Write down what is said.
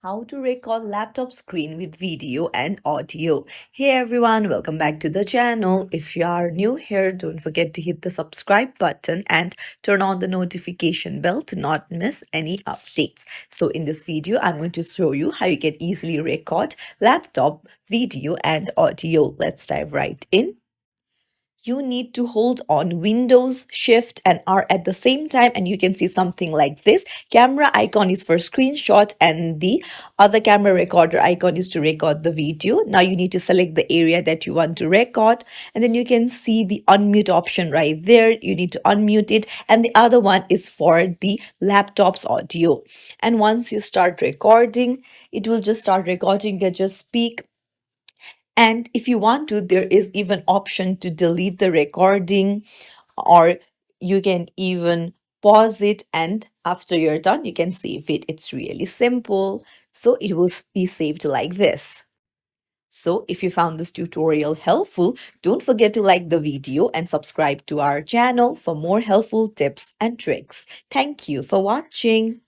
How to record laptop screen with video and audio. Hey everyone, welcome back to the channel. If you are new here, don't forget to hit the subscribe button and turn on the notification bell to not miss any updates. So in this video, I'm going to show you how you can easily record laptop video and audio. Let's dive right in. You need to hold on Windows, Shift, and R at the same time, and you can see something like this. Camera icon is for screenshot, and the other camera recorder icon is to record the video. Now you need to select the area that you want to record, and then you can see the unmute option right there. You need to unmute it, and the other one is for the laptop's audio. And once you start recording, it will just start recording. You can just speak, and if you want to, there is even option to delete the recording, or you can even pause it, and after you're done you can save it. It's really simple, so it will be saved like this. So if you found this tutorial helpful, don't forget to like the video and subscribe to our channel for more helpful tips and tricks. Thank you for watching.